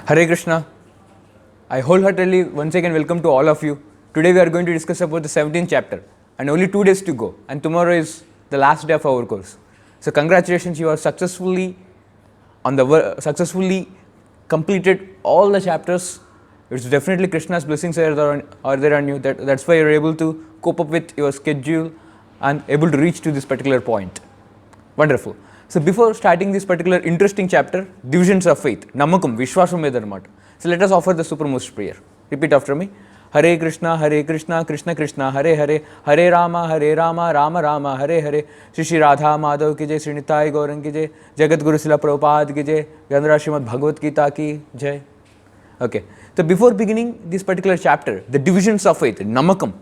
Hare Krishna. I wholeheartedly once again welcome to all of you. Today we are going to discuss about the 17th chapter and only 2 days to go, and tomorrow is the last day of our course. So congratulations, you are successfully completed all the chapters. It's definitely Krishna's blessings are there on you. That's why you're able to cope up with your schedule and able to reach to this particular point. Wonderful. So before starting this particular interesting chapter, divisions of faith, Namakam, Vishwasam Vedarmata. So let us offer the supermost prayer. Repeat after me. Hare Krishna, Krishna Krishna, Hare Hare, Hare Rama, Rama Rama, Hare Hare, Shri Radha Madhav ki jai, Sri Nitai Gaurang ki jai, Jagat Guru Srila Prabhupada ki jai, Gandhara Srimad Bhagavad Gita ki jai. Okay. So before beginning this particular chapter, the divisions of faith, Namakam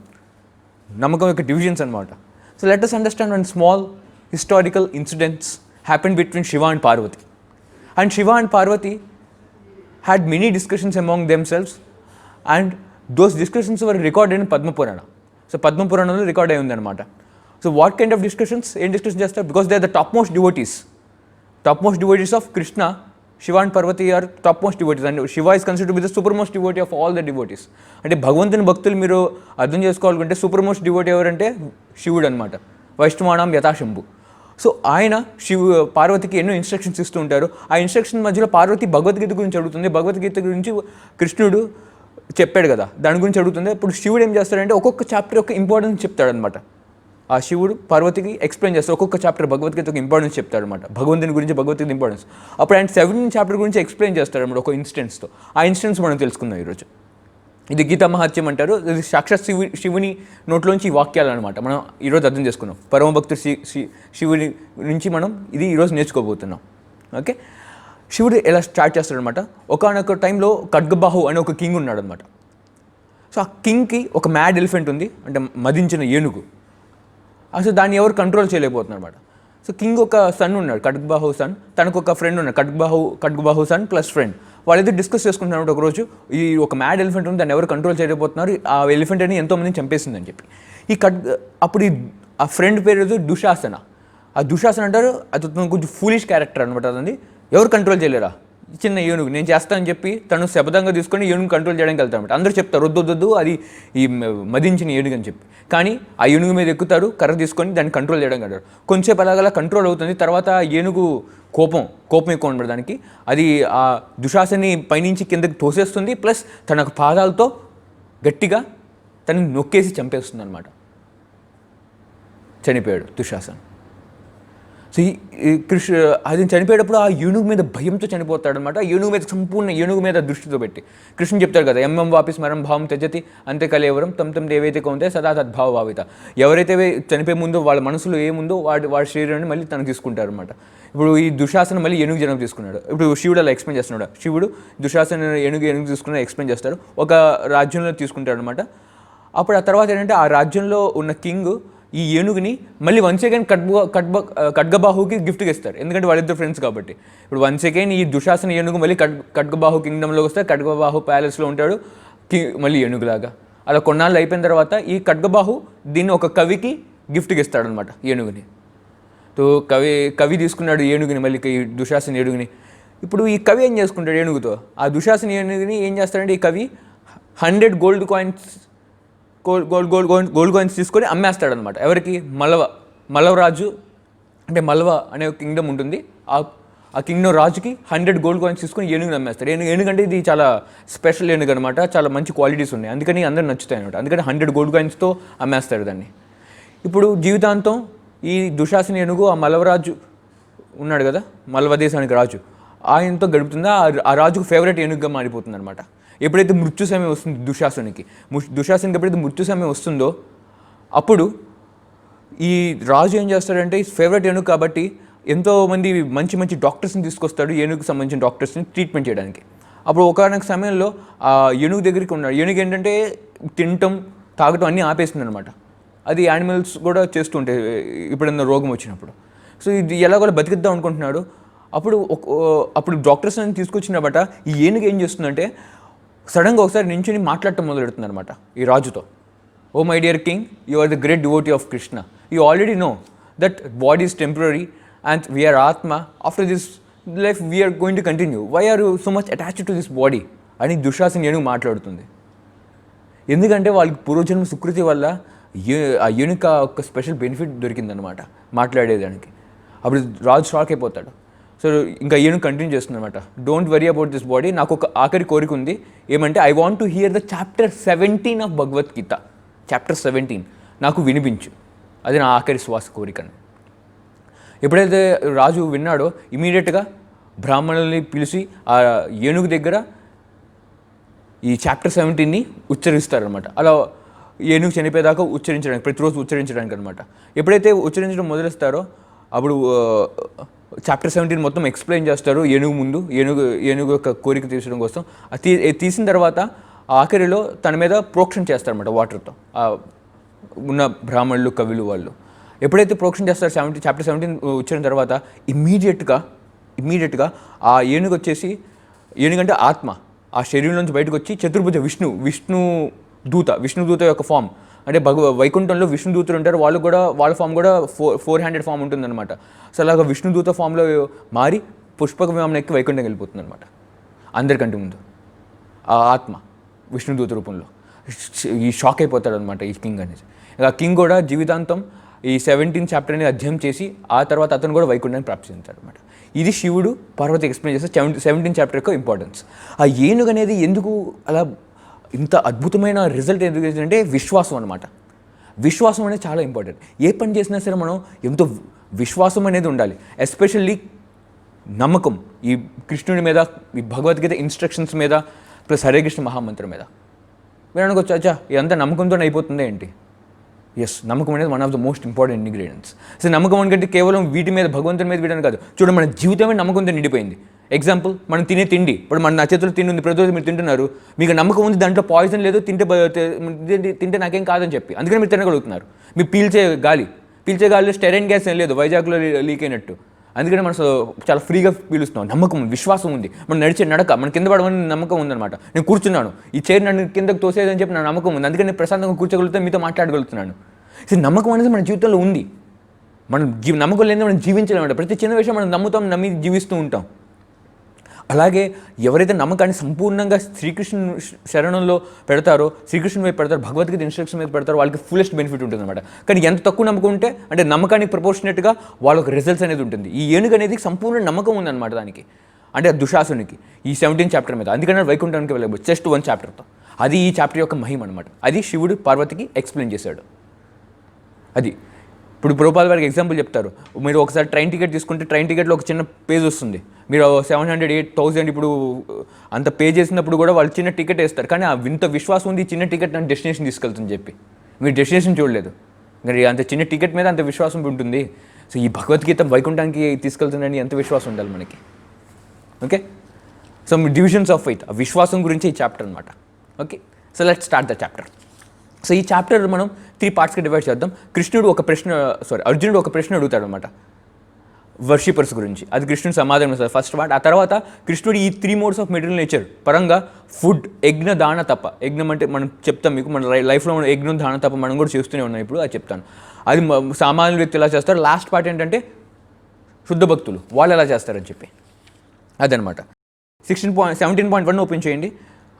యొక్క divisions అన్నమాట. So let us understand one small historical incidents happened between Shiva and Parvati. And Shiva and Parvati had many discussions among themselves, and those discussions were recorded in Padma Purana. So Padma Puranalo record ayi undi anamata. So what kind of discussions? Em discussions chestar? Because they are the topmost devotees of Krishna. Shiva and Parvati are topmost devotees, and Shiva is considered to be the supermost devotee of all the devotees. అంటే భగవంతుని భక్తులు మీరు అర్థం చేసుకోవాలంటే సూపర్మోస్ట్ devotee ఎవరంటే శివుడు అనమాట. వైష్ణవానాం యథాశంభు. So ఆయన పార్వతికి ఎన్నో ఇన్స్ట్రక్షన్స్ ఇస్తూ ఉంటారు. ఆ ఇన్స్ట్రక్షన్ మధ్యలో పార్వతి భగవద్గీత గురించి అడుగుతుంది. భగవద్గీత గురించి కృష్ణుడు చెప్పాడు కదా, దాని గురించి అడుగుతుంది. ఇప్పుడు శివుడు ఏం చేస్తాడంటే ఒక్కొక్క చాప్టర్ యొక్క ఇంపార్టెన్స్ చెప్తాడనమాట. ఆ శివుడు పార్వతికి ఎక్స్ప్లెయిన్ చేస్తారు. ఒక్కొక్క చాప్టర్ భగవద్గీతకు ఇంపార్టెన్స్ చెప్తాడనమాట, భగవంతుని గురించి భగవద్గీత ఇంపార్టెన్స్. అప్పుడు ఆయన 17 చాప్టర్ గురించి ఎక్స్ప్లెయిన్ చేస్తాడనమాట ఒక ఇన్స్టెన్స్తో. ఆ ఇన్స్టెన్స్ మనం తెలుసుకుందాం ఈరోజు. ఇది గీతా మహత్యం అంటారు. ఇది సాక్షాత్ శివుని నోట్లోంచి ఈ వాక్యాలు అనమాట మనం ఈరోజు అర్థం చేసుకున్నాం. పరమభక్తుడు శివుని నుంచి మనం ఇది ఈరోజు నేర్చుకోబోతున్నాం. ఓకే, శివుడు ఎలా స్టార్ట్ చేస్తాడనమాట. ఒకనొక టైంలో ఖడ్గబాహు అనే ఒక కింగ్ ఉన్నాడు అనమాట. సో ఆ కింగ్కి ఒక మ్యాడ్ ఎలిఫెంట్ ఉంది, అంటే మదించిన ఏనుగు. అసలు దాన్ని ఎవరు కంట్రోల్ చేయలేకపోతున్నారు అనమాట. సో కింగ్ ఒక సన్ ఉన్నాడు, ఖడ్గబాహు సన్. తనకు ఒక ఫ్రెండ్ ఉన్నాడు, ఖడ్గబాహు సన్ ప్లస్ ఫ్రెండ్. వాళ్ళిద్దరు డిస్కస్ చేసుకుంటున్నారు ఒకరోజు, ఈ ఒక మ్యాడ్ ఎలిఫెంట్ ఉంది, దాన్ని ఎవరు కంట్రోల్ చేయలేకపోతున్నారు, ఆ ఎలిఫెంట్ అని ఎంతోమందిని చంపేసిందని చెప్పి. అప్పుడు ఆ ఫ్రెండ్ పేరు దుశాసన. ఆ దుశాసన అంటారు, అది కొంచెం ఫూలిష్ క్యారెక్టర్ అనమాట. అదండి ఎవరు కంట్రోల్ చేయలేరా, చిన్న ఏనుగు నేను చేస్తానని చెప్పి తను శబదంగా తీసుకొని ఏనుగు కంట్రోల్ చేయడానికి వెళ్తాడు అనమాట. అందరూ చెప్తారు వద్దు అది ఈ మదించిన ఏనుగు అని చెప్పి. కానీ ఆ ఏనుగు మీద ఎక్కుతాడు, కర్ర తీసుకొని దాన్ని కంట్రోల్ చేయడానికి అంటారు. కొంచెంసేపు అలాగలా కంట్రోల్ అవుతుంది. తర్వాత ఏనుగు కోపం ఎక్కువ అనమాట దానికి. అది ఆ దుశాసని పైనుంచి కిందకి తోసేస్తుంది, ప్లస్ తన పాదాలతో గట్టిగా తనని నొక్కేసి చంపేస్తుంది అనమాట. చనిపోయాడు దుశాసన్. సో అది చనిపోయేటప్పుడు ఆ ఏనుగు మీద భయంతో చనిపోతాడు అనమాట. ఏనుగు మీద సంపూర్ణ ఏనుగు మీద దృష్టితో పెట్టి కృష్ణుడు చెప్తాడు కదా, ఎంఎం వాపి స్మరం భావం త్యజతి అంతే కలేవరం తమ్ దేవైతే కౌంతే సదా తద్భావ భావిత. ఎవరైతే చనిపోయే ముందో వాళ్ళ మనసులో ఏముందో వాడి శరీరాన్ని మళ్ళీ తనకు తీసుకుంటారు అనమాట. ఇప్పుడు ఈ దుశాసన మళ్ళీ ఏనుగు జనం తీసుకున్నాడు. ఇప్పుడు శివుడు అలా ఎక్స్ప్లెయిన్ చేస్తున్నాడు. శివుడు దుశాసన ఏనుగు తీసుకున్న ఎక్స్ప్లెయిన్ చేస్తారు. ఒక రాజ్యంలో తీసుకుంటాడు అనమాట. అప్పుడు ఆ తర్వాత ఏంటంటే ఆ రాజ్యంలో ఉన్న కింగ్ ఈ ఏనుగుని మళ్ళీ వన్స్ అగైన్ ఖడ్గబాహుకి గిఫ్ట్గా ఇస్తారు, ఎందుకంటే వాళ్ళిద్దరు ఫ్రెండ్స్ కాబట్టి. ఇప్పుడు వన్స్ అగైన్ ఈ దుశాసన ఏనుగు మళ్ళీ ఖడ్గబాహు కింగ్డమ్లోకి వస్తే ఖడ్గబాహు ప్యాలెస్లో ఉంటాడు మళ్ళీ ఏనుగులాగా. అలా కొన్నాళ్ళు అయిపోయిన తర్వాత ఈ ఖడ్గబాహు దీన్ని ఒక కవికి గిఫ్ట్గా ఇస్తాడనమాట ఏనుగుని. సో కవి తీసుకున్నాడు ఏనుగుని, మళ్ళీ ఈ దుశాసన ఏనుగుని. ఇప్పుడు ఈ కవి ఏం చేసుకుంటాడు ఏనుగుతో, ఆ దుశాసన ఏనుగుని ఏం చేస్తాడంటే ఈ కవి 100 గోల్డ్ కాయిన్స్ తీసుకొని అమ్మేస్తాడనమాట. ఎవరికి? మల్లవరాజు, అంటే మల్వ అనే ఒక కింగ్డమ్ ఉంటుంది. ఆ కింగ్డమ్ రాజుకి 100 గోల్డ్ కాయిన్స్ తీసుకొని ఏనుగుని అమ్మేస్తాడు. ఏనుగంటే ఇది చాలా స్పెషల్ ఏనుగు అనమాట, చాలా మంచి క్వాలిటీస్ ఉన్నాయి, అందుకని అందరూ నచ్చుతాయి అనమాట. అందుకని 100 గోల్డ్ కాయిన్స్తో అమ్మేస్తాడు దాన్ని. ఇప్పుడు జీవితాంతం ఈ దుశాసన ఏనుగు ఆ మల్లవరాజు ఉన్నాడు కదా, మల్వ దేశానికి రాజు, ఆయనతో గడుపుతుందా ఆ రాజుకు ఫేవరెట్ ఏనుగుగా మారిపోతుంది అనమాట. ఎప్పుడైతే మృత్యు సమయం వస్తుంది దుశాసనికి ఎప్పుడైతే మృత్యు సమయం వస్తుందో అప్పుడు ఈ రాజు ఏం చేస్తాడంటే ఈ ఫేవరెట్ ఏనుగు కాబట్టి ఎంతోమంది మంచి డాక్టర్స్ని తీసుకొస్తాడు, ఏనుగుకి సంబంధించిన డాక్టర్స్ని ట్రీట్మెంట్ చేయడానికి. అప్పుడు ఒకనొక సమయంలో ఆ ఏనుగు దగ్గరికి ఉన్నాడు. ఏనుగు ఏంటంటే తినటం తాగటం అన్నీ ఆపేస్తుంది అనమాట. అది యానిమల్స్ కూడా చేస్తుంటాయి ఎప్పుడన్నా రోగం వచ్చినప్పుడు. సో ఇది ఎలాగోలా బతికిద్దాం అనుకుంటున్నాడు. అప్పుడు డాక్టర్స్ అని తీసుకొచ్చినబట ఈ ఏనుగు ఏం చేస్తుందంటే సడన్గా ఒకసారి నించుని మాట్లాడటం మొదలు పెడుతుంది అనమాట ఈ రాజుతో. Oh my dear king, you are the great devotee of Krishna. You already know that body is temporary and we are atma. After this life we are going to continue, why are you so much attached to this body అని దుశ్శాసన ఏనుగు మాట్లాడుతుంది. ఎందుకంటే వాళ్ళకి పూర్వజన్మ సుకృతి వల్ల ఆ ఏనుక ఒక special benefit దొరికిందనమాట మాట్లాడేదానికి. అప్పుడు రాజు షాక్ అయిపోతాడు. సో ఇంకా ఏనుగు కంటిన్యూ చేస్తుంది అనమాట, don't worry about this body, నాకు ఒక ఆఖరి కోరిక ఉంది, ఏమంటే I want to hear the chapter 17 of Bhagavad Gita, chapter 17 నాకు వినిపించు, అది నా ఆఖరి శ్వాస కోరికను. ఎప్పుడైతే రాజు విన్నాడో ఇమీడియట్గా బ్రాహ్మణుల్ని పిలిచి ఆ ఏనుగు దగ్గర ఈ చాప్టర్ 17ని ఉచ్చరిస్తారనమాట. అలా ఏనుగు చనిపోయేదాకా ఉచ్చరించడానికి, ప్రతిరోజు ఉచ్చరించడానికి అనమాట. ఎప్పుడైతే ఉచ్చరించడం మొదలుస్తారో అప్పుడు చాప్టర్ 17 మొత్తం ఎక్స్ప్లెయిన్ చేస్తారు ఏనుగు ముందు, ఏనుగు యొక్క కోరిక తీర్చడం కోసం. తీసిన తర్వాత ఆఖరిలో తన మీద ప్రోక్షణ చేస్తారన్నమాట వాటర్తో ఉన్న బ్రాహ్మణులు కవులు వాళ్ళు. ఎప్పుడైతే ప్రోక్షణ చేస్తారో చాప్టర్ 17 వచ్చిన తర్వాత ఇమ్మీడియట్గా ఆ ఏనుగు వచ్చేసి, ఏనుగంటే ఆత్మ ఆ శరీరం నుంచి బయటకు వచ్చి చతుర్భుజ విష్ణుదూత యొక్క ఫామ్, అంటే వైకుంఠంలో విష్ణుదూతులు ఉంటారు, వాళ్ళ ఫామ్ కూడా 4 ఫామ్ ఉంటుందన్నమాట. సో అలాగా విష్ణుదూత ఫామ్లో మారి పుష్పక విమానం ఎక్కి వైకుంఠం వెళ్ళిపోతుంది అనమాట అందరికంటే ముందు ఆ ఆత్మ విష్ణుదూత రూపంలో. ఈ షాక్ అయిపోతాడు అనమాట ఈ కింగ్ అనేది. ఆ కింగ్ కూడా జీవితాంతం ఈ 17 చాప్టర్ అనేది అధ్యయనం చేసి ఆ తర్వాత అతను కూడా వైకుంఠాన్ని ప్రాప్తించాడు అనమాట. ఇది శివుడు పార్వతి ఎక్స్ప్లెయిన్ చేస్తే 17 చాప్టర్ యొక్క ఇంపార్టెన్స్. ఆ ఏనుగు అనేది ఎందుకు అలా ఇంత అద్భుతమైన రిజల్ట్ ఎందుకు అంటే విశ్వాసం అనమాట. విశ్వాసం అనేది చాలా ఇంపార్టెంట్. ఏ పని చేసినా సరే మనం ఎంతో విశ్వాసం అనేది ఉండాలి, ఎస్పెషల్లీ నమ్మకం ఈ కృష్ణుడి మీద, ఈ భగవద్గీత ఇన్స్ట్రక్షన్స్ మీద, ప్లస్ హరే కృష్ణ మహామంత్రం మీద. మీరు అనుకోవచ్చు, అచ్చా ఇదంతా నమ్మకంతో అయిపోతుందే ఏంటి? ఎస్, నమ్మకం అనేది one of the most important ingredients. So నమ్మకం అనుకంటే కేవలం వీటి మీద, భగవంతుని మీద వీడని కాదు. చూడండి, మన జీవితమే నమ్మకంతో నిండిపోయింది. ఎగ్జాంపుల్, మనం తినే తిండి, ఇప్పుడు మన నా చేతుల్లో తిండి ఉంది, ప్రతిరోజు మీరు తింటున్నారు, మీకు నమ్మకం ఉంది దాంట్లో పాయిజన్ లేదు, తింటే నాకేం కాదని చెప్పి, అందుకని మీరు తినగలుగుతున్నారు. మీరు పీల్చే గాలిలో స్టెరైన్ గ్యాస్ ఏం లేదు, వైజాగ్లో లీక్ అయినట్టు, అందుకని మనం చాలా ఫ్రీగా పీలుస్తున్నాం. నమ్మకం ఉంది, విశ్వాసం ఉంది. మనం నడిచే నడక, మన కింద పడమని నమ్మకం ఉందన్నమాట. నేను కూర్చున్నాను, ఈ చైర్ నన్ను కిందకు తోసేదని చెప్పి నా నమ్మకం ఉంది, అందుకని నేను ప్రశాంతంగా కూర్చోగలుగుతాను, మీతో మాట్లాడగలుగుతున్నాను. సో నమ్మకం అనేది మన జీవితంలో ఉంది. మనం నమ్మకం లేని మనం జీవించలేమంట. ప్రతి చిన్న విషయం మనం నమ్మి జీవిస్తూ ఉంటాం. అలాగే ఎవరైతే నమ్మకాన్ని సంపూర్ణంగా శ్రీకృష్ణ శరణంలో పెడతారో, శ్రీకృష్ణ మీద పెడతారో, భగవద్గీత ఇన్స్ట్రక్షన్ మీద పెడతారో, వాళ్ళకి ఫుల్లెస్ట్ బెనిఫిట్ ఉంటుంది అనమాట. కానీ ఎంత తక్కువ నమ్మకం ఉంటే, అంటే నమ్మకానికి ప్రపోర్షనేట్గా వాళ్ళకి రిజల్ట్స్ అనేది ఉంటుంది. ఈ ఏనుగు అనేది సంపూర్ణ నమ్మకం ఉందన్నమాట దానికి, అంటే దుశ్శాసనునికి ఈ 17 చాప్టర్ మీద. అందుకని వైకుంఠానికి వెళ్ళబోచ్చు జస్ట్ 1 చాప్టర్తో. అది ఈ చాప్టర్ యొక్క మహిమ అనమాట. అది శివుడు పార్వతికి ఎక్స్ప్లెయిన్ చేశాడు. అది ఇప్పుడు ప్రభుపాద వారికి ఎగ్జాంపుల్ చెప్తారు. మీరు ఒకసారి ట్రైన్ టికెట్ తీసుకుంటే ట్రైన్ టికెట్లో ఒక చిన్న పేజ్ వస్తుంది. మీరు 700, 8,000 ఇప్పుడు అంత పే చేసినప్పుడు కూడా వాళ్ళు చిన్న టికెట్ వేస్తారు. కానీ ఆ ఇంత విశ్వాసం ఉంది, చిన్న టికెట్ నన్ను డెస్టినేషన్ తీసుకెళ్తుంది చెప్పి, మీరు డెస్టినేషన్ చూడలేదు, మరి అంత చిన్న టికెట్ మీద అంత విశ్వాసం ఉంటుంది. సో ఈ భగవద్గీత వైకుంఠానికి తీసుకెళ్తుందని ఎంత విశ్వాసం ఉండాలి మనకి. Okay, so divisions of faith, ఆ విశ్వాసం గురించి ఈ చాప్టర్ అనమాట. Okay, so let's start the chapter. So ఈ చాప్టర్ మనం 3 పార్ట్స్గా డివైడ్ చేద్దాం. అర్జునుడు ఒక ప్రశ్న అడుగుతాడు అనమాట వర్షిపర్స్ గురించి, అది కృష్ణుడు సమాధానం ఇస్తారు ఫస్ట్ పార్ట్. ఆ తర్వాత కృష్ణుడు ఈ 3 మోడ్స్ ఆఫ్ మెటీరియల్ నేచర్ పరంగా ఫుడ్, యజ్ఞ, దాన, తప. యజ్ఞం అంటే మనం చెప్తాం మీకు, మన లైఫ్లో ఉన్న యజ్ఞం, దాన, తప మనం కూడా చేస్తూనే ఉన్నాం. ఇప్పుడు అది చెప్తాను. అది సామాన్య వ్యక్తి ఎలా చేస్తారు. లాస్ట్ పార్ట్ ఏంటంటే శుద్ధ భక్తులు వాళ్ళు ఎలా చేస్తారని చెప్పి, అదనమాట. 17.1 ఓపెన్ చేయండి.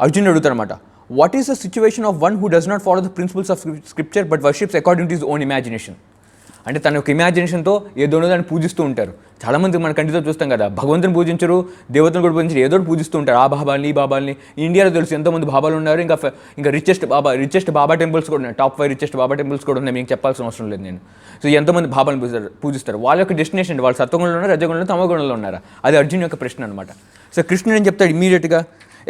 అర్జునుడు అడుగుతారనమాట, what is the situation of one who does not follow the principles of scripture but worships according to his own imagination. అంటే తన యొక్క ఇమాజినేషన్తో ఏదోనో దాన్ని పూజిస్తూ ఉంటారు. చాలామంది మన కంటితో చూస్తాం కదా, భగవంతుని పూజించరు, దేవతను కూడా పూజించరు, ఏదో పూజిస్తూ ఉంటారు. ఆ బాబాల్ని, ఈ బాబాల్ని. ఇండియాలో తెలుసు ఎంతోమంది బాబాలు ఉన్నారు. ఇంకా రిచెస్ట్ బాబా టెంపుల్స్ కూడా ఉన్నాయి. టాప్ 5 రిచెస్ట్ బాబా టెంపుల్స్ కూడా ఉన్నాయి, మీకు చెప్పాల్సిన అవసరం లేదు నేను. సో ఎంతోమంది బాబాలను పూజిస్తారు. వాళ్ళ యొక్క డెస్టినేషన్, వాళ్ళు సత్వగుణంలో ఉన్నారు, రజగుణంలో, తమగుణంలో ఉన్నారా, అది అర్జున్ యొక్క ప్రశ్న అనమాట. సో కృష్ణుడు ఏం చెప్తాడు ఇమీడియట్గా,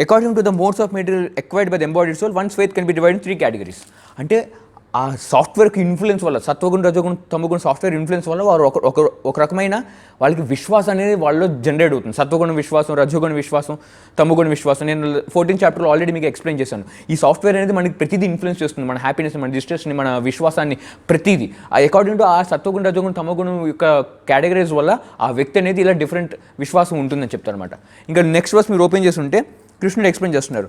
according to the modes of material acquired by the embodied soul once faith can be divided in 3 categories. అంటే ఆ సాఫ్ట్వేర్కి ఇన్ఫ్లుయెన్స్ వల్ల, సత్వగుణ, రజగుణ, తమగుణ సాఫ్ట్వేర్ ఇన్ఫ్లుయెన్స్ వల్ల వారు ఒక రకమైన వాళ్ళకి విశ్వాసం అనేది వాళ్ళలో జనరేట్ అవుతుంది. సత్వగుణ విశ్వాసం, రజగుణ విశ్వాసం, తమగుణ విశ్వాసం. నేను 14 చాప్టర్లో ఆల్రెడీ మీకు ఎక్స్ప్లెయిన్ చేశాను. ఈ సాఫ్ట్వేర్ అనేది మనకి ప్రతిదీ ఇన్ఫ్లుయెన్స్ చేస్తుంది, మన హ్యాపీనెస్, మన డిస్ట్రెస్ని, మన విశ్వాసాన్ని, ప్రతిదీ. అకార్డింగ్ టు ఆ సత్వగుణ, రజగుణ, తమగుణం యొక్క కేటగిరీస్ వల్ల ఆ వ్యక్తి అనేది ఇలా డిఫరెంట్ విశ్వాసం ఉంటుందని చెప్తారు అనమాట. ఇంకా నెక్స్ట్ వర్స్ మీరు ఓపెన్ చేస్తుంటే కృష్ణుడు ఎక్స్ప్లెయిన్ చేస్తున్నారు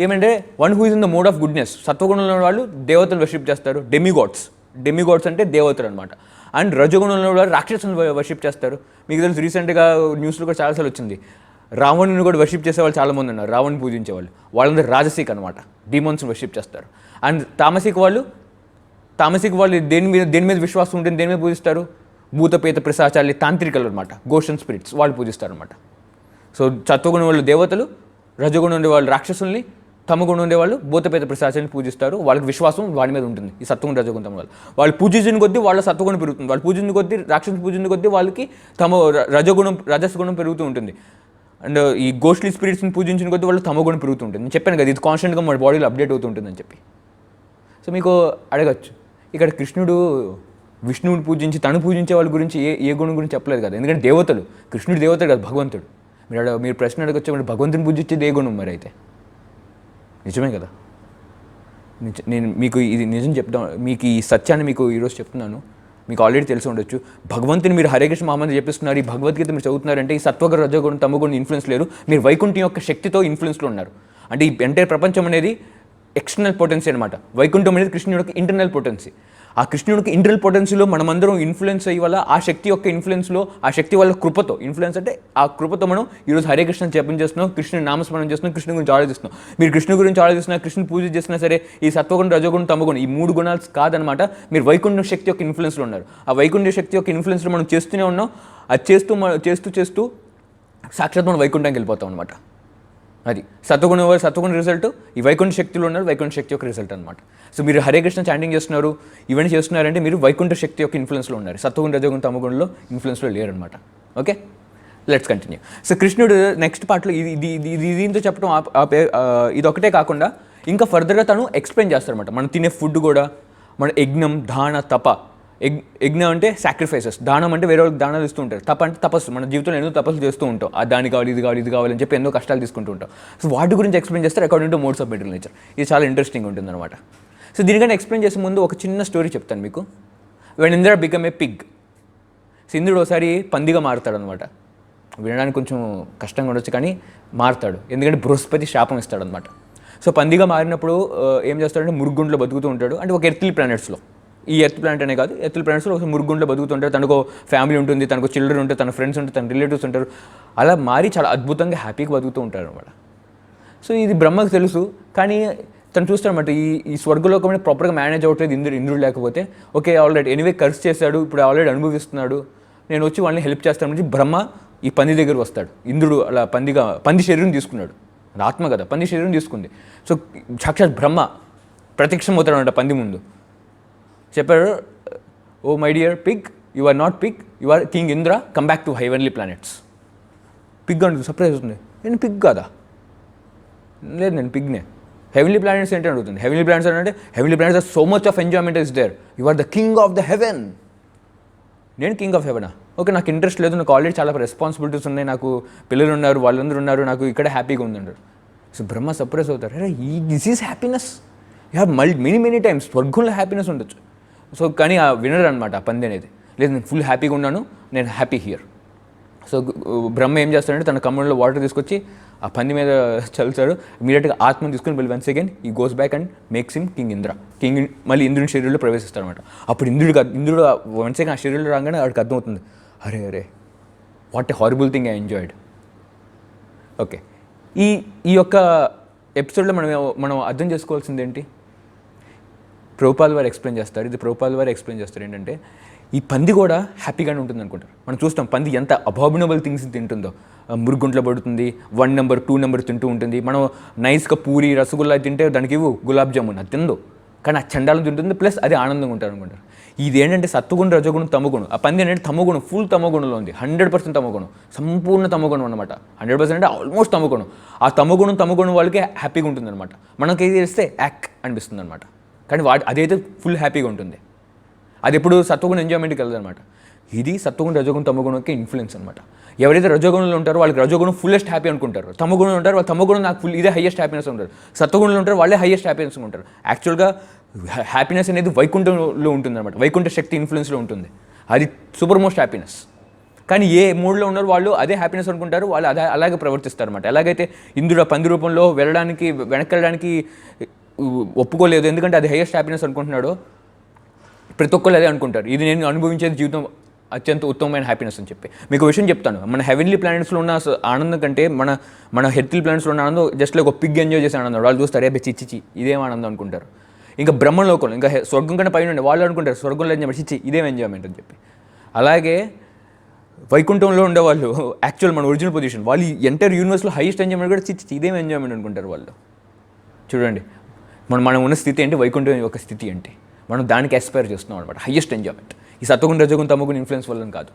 ఏమంటే, one who is in the mode of goodness. సత్వగుణంలో వాళ్ళు దేవతలు వర్షిప్ చేస్తారు, డెమిగాడ్స్ అంటే దేవతలు అనమాట. అండ్ రజోగుణంలో వాళ్ళు రాక్షసులను వర్షిప్ చేస్తారు. మీకు తెలుసు రీసెంట్గా న్యూస్లో కూడా చాలాసార్లు వచ్చింది, రావణుని కూడా వర్షిప్ చేసే వాళ్ళు చాలామంది ఉన్నారు, రావణ్ని పూజించే వాళ్ళు. వాళ్ళందరూ రాజసిక్ అనమాట, డీమోన్స్ని వర్షిప్ చేస్తారు. అండ్ తామసిక్ వాళ్ళు దేని మీద విశ్వాసం ఉంటుంది, దేని మీద పూజిస్తారు? భూతపేత పిశాచాలి తాంత్రికలు అనమాట, గోషన్ స్పిరిట్స్, వాళ్ళు పూజిస్తారు అనమాట. సో సత్వగుణం వాళ్ళు దేవతలు, రజగుణం ఉండే వాళ్ళు రాక్షసుల్ని, తమగుణం ఉండేవాళ్ళు భూతపేత పిశాచాలని పూజిస్తారు. వాళ్ళకి విశ్వాసం వాడి మీద ఉంటుంది. ఈ సత్వగుణ రజగుణం వాళ్ళు పూజించిన కొద్దీ వాళ్ళ సత్వగుణం పెరుగుతుంది, వాళ్ళు పూజించిన కొద్దీ రాక్షసుని పూజించిన కొద్దీ వాళ్ళకి రజస్గుణం పెరుగుతూ ఉంటుంది. అండ్ ఈ గోస్ట్లీ స్పిరిట్స్ని పూజించిన కొద్దీ వాళ్ళు తమగుణం పెరుగుతూ ఉంటుంది. నేను చెప్పాను కదా, ఇది కాన్స్టెంట్గా మన బాడీలో అప్డేట్ అవుతూ ఉంటుందని చెప్పి. సో మీకు అడగచ్చు, ఇక్కడ కృష్ణుడు విష్ణువుని పూజించి తను పూజించే వాళ్ళ గురించి ఏ గుణం గురించి చెప్పలేదు కదా, ఎందుకంటే దేవతలు, కృష్ణుడు దేవతలు కదా, భగవంతుడు. మీరు ప్రశ్న అడగచ్చు, భగవంతుని పూజించేది ఏ గుణం మరి అయితే? నిజమే కదా. నేను మీకు ఇది నిజం చెప్తాను, మీకు ఈ సత్యాన్ని మీకు ఈరోజు చెప్తున్నాను. మీకు ఆల్రెడీ తెలిసి ఉండొచ్చు, భగవంతుని మీరు హరే కృష్ణ మహామంత్రి చెప్పిస్తున్నారు, ఈ భగవద్గీత మీరు చదువుతున్నారంటే ఈ సత్వగుణ రజోగుణం తమగుణం ఇన్ఫ్లుయెన్స్ లేరు, మీరు వైకుంఠం యొక్క శక్తితో ఇన్ఫ్లుయెన్స్లో ఉన్నారు. అంటే ఈ ఎంటైర్ ప్రపంచం అనేది ఎక్స్టర్నల్ పొటెన్సీ అనమాట. వైకుంఠం అనేది కృష్ణుడి యొక్క ఇంటర్నల్ పొటెన్సీ. ఆ కృష్ణుడికి ఇంటర్నల్ పొటెన్సీలో మనమందరం ఇన్ఫ్లుయెన్స్ అయ్యి వల్ల ఆ శక్తి యొక్క ఇన్ఫ్లుయెన్స్లో, ఆ శక్తి వల్ల కృపతో, ఇన్ఫ్లుయెన్స్ అంటే ఆ కృపతో మనం ఈరోజు హరే కృష్ణ జపం చేస్తున్నాం, కృష్ణుని నామస్మరణం చేస్తున్నాం, కృష్ణుని గురించి ఆలోచిస్తున్నాం. మీరు కృష్ణుని గురించి ఆలోచిస్తున్నా, కృష్ణుని పూజ చేసినా సరే ఈ సత్వగుణం రజోగుణం తమగుణం ఈ 3 గుణాలు కాదనమాట. మీరు వైకుంఠ శక్తి యొక్క ఇన్ఫ్లుయెన్స్లో ఉన్నారు. ఆ వైకుంఠ శక్తి యొక్క ఇన్ఫ్లుయెన్స్లో మనం చేస్తూనే ఉన్నాం. అది చేస్తూ సాక్షాత్ మనం వైకుంఠానికి వెళ్ళిపోతాం అనమాట. అది సత్వగుణ రిజల్ట్. ఈ వైకుంఠ శక్తిలో ఉన్నారు, వైకుంఠ శక్తి యొక్క రిజల్ట్ అనమాట. సో మీరు హరే కృష్ణ చాంటింగ్ చేస్తున్నారు, ఇవన్నీ చేస్తున్నారంటే మీరు వైకుంఠ శక్తి యొక్క ఇన్ఫ్లుయెన్స్లో ఉన్నారు. సత్వగుణ రజోగుణ తమగుణంలో ఇన్ఫ్లుయెన్స్లో లేరనమాట. Okay, let's continue. సో కృష్ణుడు నెక్స్ట్ పార్ట్లో దీంతో చెప్పడం ఇది ఒకటే కాకుండా ఇంకా ఫర్దర్గా తను ఎక్స్ప్లెయిన్ చేస్తారనమాట. మనం తినే ఫుడ్ కూడా, మన యజ్ఞం, దాన, తప. యజ్ఞం అంటే సాక్రిఫైసెస్, దానం అంటే వేరే వాళ్ళకి దానాలు ఇస్తూ ఉంటారు, తప అంటే తపస్సు. మన జీవితంలో ఎన్నో తపస్సు చేస్తూ ఉంటాం, ఆ దాని కావాలి, ఇది కావాలని చెప్పి ఎన్నో కష్టాలు తీసుకుంటూ ఉంటాం. సో వాటి గురించి ఎక్స్ప్లెయిన్ చేస్తారు according to modes of material nature. ఇది చాలా ఇంట్రెస్టింగ్ ఉంటుంది అనమాట. సో దీనికన్నా ఎక్స్ప్లెయిన్ చేసే ముందు ఒక చిన్న స్టోరీ చెప్తాను మీకు. When Indra become a Pig. So ఇంద్రుడు ఒకసారి పందిగా మారుతాడు అనమాట. వినడానికి కొంచెం కష్టంగా ఉండొచ్చు కానీ మారుతాడు, ఎందుకంటే బృహస్పతి శాపం ఇస్తాడనమాట. సో పందిగా మారినప్పుడు ఏం చేస్తాడంటే మురుగుండ్లో బతుకుతూ ఉంటాడు. అంటే ఒక ఎర్త్లీ ప్లానెట్స్లో, ఈ ఎర్త్ ప్లానెట్ అనే కాదు, ఎర్త్ ప్లానెట్స్లో ఒక మురుగుండ్లో బతుకుతుంటారు. తనకు ఫ్యామిలీ ఉంటుంది, తనకు చిల్డ్రన్ ఉంటారు, తన ఫ్రెండ్స్ ఉంటారు, తన రిలేటివ్స్ ఉంటారు. అలా మారి చాలా అద్భుతంగా హ్యాపీగా బతుకుతూ ఉంటారు అనమాట. సో ఇది బ్రహ్మకు తెలుసు, కానీ తను చూస్తాడనమాట ఈ స్వర్గలోకం ప్రాపర్గా మేనేజ్ అవ్వట్లేదు ఇంద్రుడు లేకపోతే. ఓకే ఆల్రెడీ ఎనీవే ఖర్చు చేశాడు, ఇప్పుడు ఆల్రెడీ అనుభవిస్తున్నాడు, నేను వచ్చి వాళ్ళని హెల్ప్ చేస్తాను నుంచి బ్రహ్మ ఈ పంది దగ్గర వస్తాడు. ఇంద్రుడు అలా పంది శరీరం తీసుకున్నాడు, ఆత్మ కదా, పంది శరీరం తీసుకుంది. సో సాక్షాత్ బ్రహ్మ ప్రత్యక్షం అవుతాడు అనమాట పంది ముందు. చెప్పాడు, oh my dear pig, you are not pig, you are king Indra, come back to heavenly planets. Pig అంటుంది, సర్ప్రైజ్ అవుతుంది, నేను పిగ్ కాదా? లేదు నేను పిగ్నే. హెవెన్లీ ప్లానెట్స్ ఏంటి అడుగుతుంది. హెవెన్లీ ప్లానెట్స్ అంటే heavenly planets are so much of enjoyment is there, you are the king of the heaven. నేను కింగ్ ఆఫ్ హెవెనా? ఓకే, నాకు ఇంట్రెస్ట్ లేదు, నాకు ఆల్రెడీ చాలా రెస్పాన్సిబిలిటీస్ ఉన్నాయి, నాకు పిల్లలు ఉన్నారు, వాళ్ళందరూ ఉన్నారు, నాకు ఇక్కడ హ్యాపీగా ఉందంటారు. సో బ్రహ్మ సర్ప్రైజ్ అవుతారు, అరే this is happiness, you have many times. స్వర్గంలో హ్యాపీనెస్ ఉండొచ్చు. సో కానీ ఆ వినర్ అనమాట ఆ పంది అనేది, లేదు నేను ఫుల్ హ్యాపీగా ఉన్నాను, నేను హ్యాపీ హియర్. సో బ్రహ్మ ఏం చేస్తాడంటే తన కమ్మంలో వాటర్ తీసుకొచ్చి ఆ పంది మీద చల్లుతాడు. ఇమీడియట్గా ఆత్మను తీసుకుని వెళ్ళి వన్స్ అగైన్ ఈ goes back and makes him king Indra. మళ్ళీ ఇంద్రుని శరీరంలో ప్రవేశిస్తాడు అనమాట. అప్పుడు ఇంద్రుడు వన్స్ అగైన్ ఆ శరీరంలో రాగానే వాడికి అర్థమవుతుంది, అరే what a horrible thing I enjoyed. Okay, ఈ యొక్క ఎపిసోడ్లో మనం అర్థం చేసుకోవాల్సింది ఏంటి? ప్రభుపాల్ వారు ఎక్స్ప్లెయిన్ చేస్తారు, ఇది ప్రభుపాల్ వారు ఎక్స్ప్లెయిన్ చేస్తారు ఏంటంటే ఈ పంది కూడా హ్యాపీగానే ఉంటుంది అనుకుంటారు. మనం చూస్తాం పంది ఎంత అబామినబుల్ థింగ్స్ తింటుందో, మురుగుంట్లో పడుతుంది, 1 నెంబర్ 2 నెంబర్ తింటూ ఉంటుంది. మనం నైస్గా పూరి రసగుల్లా తింటే దానికి ఇవ్వు గులాబ్ జామున్, అది తిందో, కానీ ఆ చండాలం తింటుంది, ప్లస్ అది ఆనందంగా ఉంటారు అనుకుంటారు. ఇది ఏంటంటే సత్వగుణం రజోగుణం తమగుణం. ఆ పంది ఏంటంటే తమగుణం, ఫుల్ తమగుణంలో ఉంది, 100% తమగుణం, సంపూర్ణ తమగుణం అనమాట. 100% అంటే ఆల్మోస్ట్ తమగుణం. ఆ తమగుణం వాళ్ళకి హ్యాపీగా ఉంటుంది అనమాట. మనకి ఏది చేస్తే యాక్ అనిపిస్తుంది అనమాట, కానీ అదైతే ఫుల్ హ్యాపీగా ఉంటుంది. అది ఎప్పుడు సత్వగుణ ఎంజాయ్మెంట్కి వెళ్ళదు అనమాట. ఇది సత్వగుణ రజోగుణం తమగుణంకి ఇన్ఫ్లుయెన్స్ అనమాట. ఎవరైతే రజోగుణంలో ఉంటారో వాళ్ళకి రజోగుణం ఫుల్లెస్ట్ హ్యాపీ అనుకుంటారు, తమగుణం ఉంటారు వాళ్ళు తమగుణం నాకు ఫుల్ ఇదే హైయెస్ట్ హ్యాపీనెస్ ఉంటారు, సత్వగుణంలో ఉంటారు వాళ్ళే హైయెస్ట్ హ్యాపీనెస్ ఉంటారు. యాక్చువల్గా హ్యాపీనెస్ అనేది వైకుంఠంలో ఉంటుంది అనమాట, వైకుంఠ శక్తి ఇన్ఫ్లుయెన్స్లో ఉంటుంది, అది సూపర్ మోస్ట్ హ్యాపీనెస్. కానీ ఏ మూడ్లో ఉన్నారో వాళ్ళు అదే హ్యాపీనెస్ అనుకుంటారు, వాళ్ళు అలాగే ప్రవర్తిస్తారు అనమాట. ఎలాగైతే ఇంద్రుడు ఆ పంది రూపంలో వెనక్కి వెళ్ళడానికి ఒప్పుకోలేదు, ఎందుకంటే అది హైయెస్ట్ హ్యాపీనెస్ అనుకుంటున్నాడు. ప్రతి ఒక్కళ్ళు అదే అనుకుంటారు, ఇది నేను అనుభవించేది జీవితం అత్యంత ఉత్తమమైన హ్యాపీనెస్ అని చెప్పి. మీకు విషయం చెప్తాను, మన హెవెన్లీ ప్లానెట్స్లో ఉన్న ఆనందం కంటే మన హెర్త్లీ ప్లానెట్స్లో ఉన్న ఆనందం జస్ట్ లైక్ ఒక పిగ్ ఎంజాయ్ చేసే ఆనందం. వాళ్ళు చూస్తారు ఏ చిచ్చి ఇదేం ఆనందం అనుకుంటారు. ఇంకా బ్రహ్మలోకంలో ఇంకా స్వర్గం కంటే పైన ఉండే వాళ్ళు అనుకుంటారు స్వర్గంలో ఎంజాయ్ చిచ్చి ఇదేం ఎంజాయ్మెంట్ అని చెప్పి. అలాగే వైకుంఠంలో ఉండేవాళ్ళు యాక్చువల్ మన ఒరిజినల్ పొజిషన్, వాళ్ళు ఎంటైర్ యూనివర్స్లో హైయెస్ట్ ఎంజాయ్మెంట్ కూడా చిచ్చి ఇదేం ఎంజాయ్మెంట్ అనుకుంటారు వాళ్ళు. చూడండి మనం ఉన్న స్థితి ఏంటి, వైకుంఠం యొక్క స్థితి ఏంటి, మనం దానికి ఎస్పైర్ చేస్తున్నాం అనమాట, హైయెస్ట్ ఎంజాయ్మెంట్. ఈ సత్వగుణ రజోగుణ తమోగుణ ఇన్ఫ్లుయెన్స్ వల్ల కాదు.